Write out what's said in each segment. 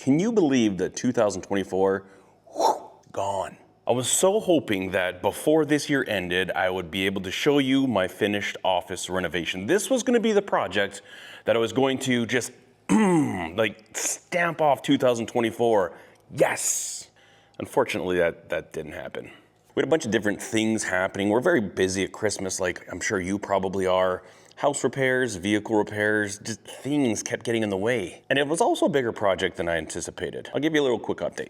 Can you believe that 2024, gone? I was so hoping that before this year ended, I would be able to show you my finished office renovation. This was gonna be the project that I was going to just like stamp off 2024. Yes! Unfortunately, that didn't happen. We had a bunch of different things happening. We're very busy at Christmas, like I'm sure you probably are. House repairs, vehicle repairs, just things kept getting in the way. And it was also a bigger project than I anticipated. I'll give you a little quick update.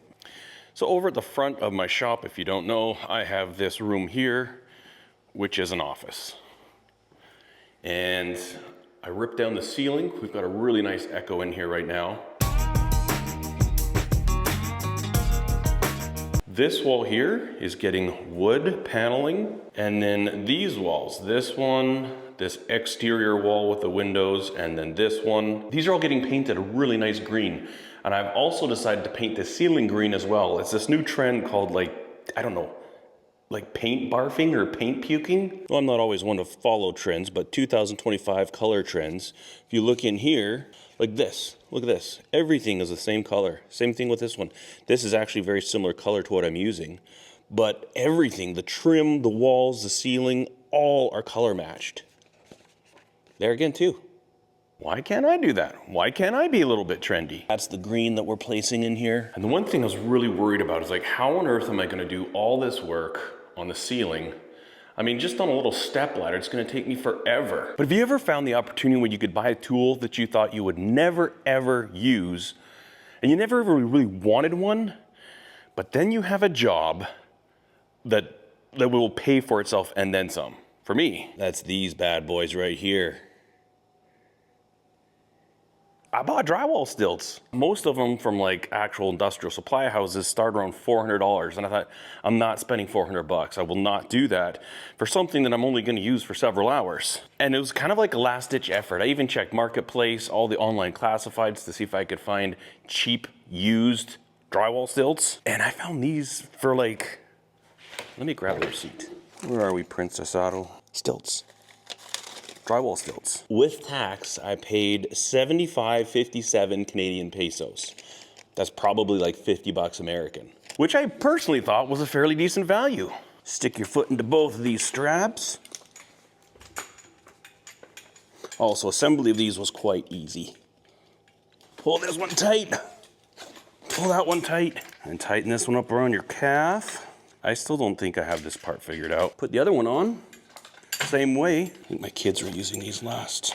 So over at the front of my shop, if you don't know, I have this room here, which is an office. And I ripped down the ceiling. We've got a really nice echo in here right now. This wall here is getting wood paneling, and then these walls, this one, this exterior wall with the windows, and then this one, these are all getting painted a really nice green. And I've also decided to paint the ceiling green as well. It's this new trend called I don't know, like paint barfing or paint puking. Well, I'm not always one to follow trends, but 2025 color trends. If you look in here, like this, look at this. Everything is the same color. Same thing with this one. This is actually very similar color to what I'm using, but everything, the trim, the walls, the ceiling, all are color matched. There again too. Why can't I do that? Why can't I be a little bit trendy? That's the green that we're placing in here. And the one thing I was really worried about is like, how on earth am I gonna do all this work on the ceiling? I mean, just on a little step ladder, it's gonna take me forever. But have you ever found the opportunity when you could buy a tool that you thought you would never, ever use, and you never ever really wanted one, but then you have a job that will pay for itself and then some? For me, that's these bad boys right here. I bought drywall stilts. Most of them from like actual industrial supply houses start around $400. And I thought, I'm not spending $400. I will not do that for something that I'm only gonna use for several hours. And it was kind of like a last ditch effort. I even checked Marketplace, all the online classifieds to see if I could find cheap used drywall stilts. And I found these for like, let me grab the receipt. Where are we, Princess Auto? Stilts. Drywall stilts. With tax, I paid 75.57 Canadian pesos. That's probably like 50 bucks American, which I personally thought was a fairly decent value. Stick your foot into both of these straps. Also, assembly of these was quite easy. Pull this one tight. Pull that one tight. And tighten this one up around your calf. I still don't think I have this part figured out. Put the other one on. Same way. I think my kids were using these last.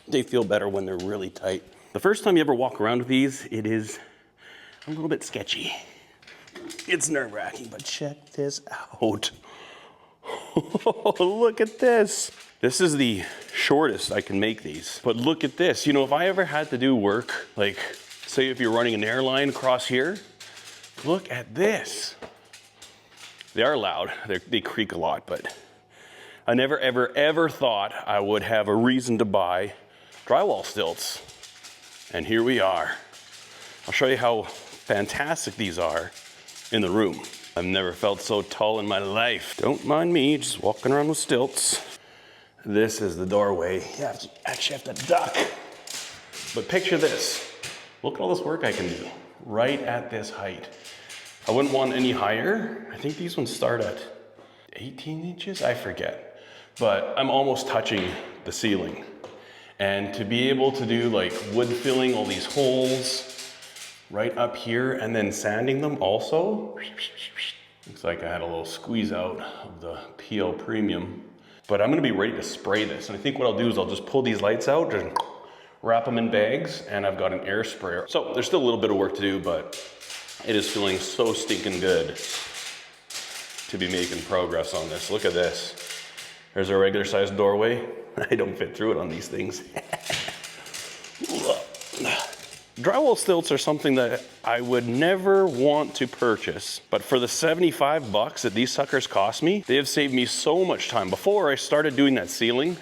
They feel better when they're really tight. The first time you ever walk around with these, it is a little bit sketchy. It's nerve-wracking, but check this out. Look at this. This is the shortest I can make these. But look at this. You know, if I ever had to do work, like say if you're running an airline across here, look at this. They are loud. They creak a lot, but I never, ever, ever thought I would have a reason to buy drywall stilts. And here we are. I'll show you how fantastic these are in the room. I've never felt so tall in my life. Don't mind me, just walking around with stilts. This is the doorway. You actually have to duck. But picture this. Look at all this work I can do right at this height. I wouldn't want any higher. I think these ones start at 18 inches, I forget. But I'm almost touching the ceiling. And to be able to do like wood filling all these holes right up here and then sanding them also. Looks like I had a little squeeze out of the PL Premium. But I'm gonna be ready to spray this. And I think what I'll do is I'll just pull these lights out and wrap them in bags, and I've got an air sprayer. So there's still a little bit of work to do, but it is feeling so stinking good to be making progress on this. Look at this. There's a regular sized doorway. I don't fit through it on these things. Drywall stilts are something that I would never want to purchase, but for the 75 bucks that these suckers cost me, they have saved me so much time. Before I started doing that ceiling,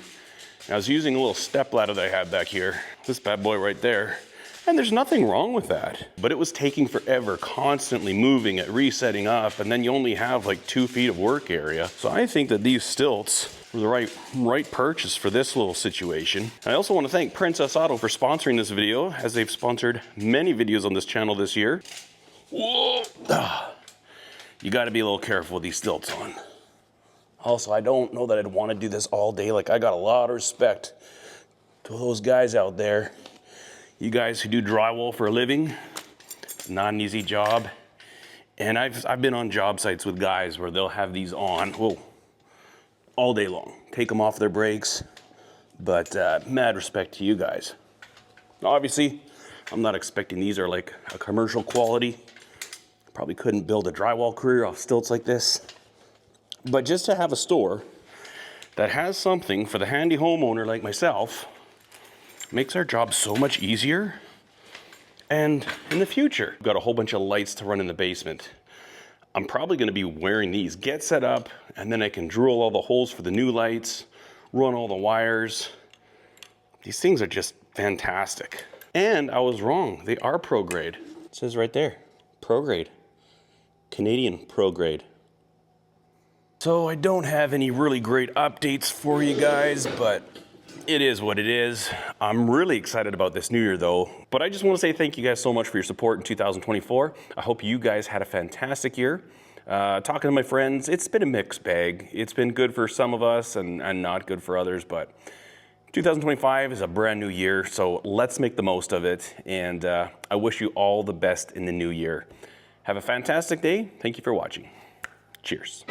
I was using a little step ladder that I had back here, this bad boy right there, and there's nothing wrong with that. But it was taking forever, constantly moving it, resetting up, and then you only have like 2 feet of work area. So I think that these stilts the right purchase for this little situation. I also want to thank Princess Auto for sponsoring this video, as they've sponsored many videos on this channel this year. Whoa! You got to be a little careful with these stilts on. Also, I don't know that I'd want to do this all day. Like, I got a lot of respect to those guys out there. You guys who do drywall for a living, it's not an easy job. And I've been on job sites with guys where they'll have these on, whoa, all day long. Take them off their breaks, but mad respect to you guys. Obviously, I'm not expecting these are like a commercial quality. Probably couldn't build a drywall career off stilts like this. But just to have a store that has something for the handy homeowner like myself makes our job so much easier. And in the future, we've got a whole bunch of lights to run in the basement. I'm probably gonna be wearing these, get set up, and then I can drill all the holes for the new lights, run all the wires. These things are just fantastic. And I was wrong, they are pro grade. It says right there, pro grade. Canadian pro grade. So I don't have any really great updates for you guys, but it is what it is. I'm really excited about this new year though, but I just want to say thank you guys so much for your support in 2024. I hope you guys had a fantastic year. Talking to my friends, it's been a mixed bag. It's been good for some of us and not good for others, but 2025 is a brand new year, so let's make the most of it. And I wish you all the best in the new year. Have a fantastic day. Thank you for watching. Cheers.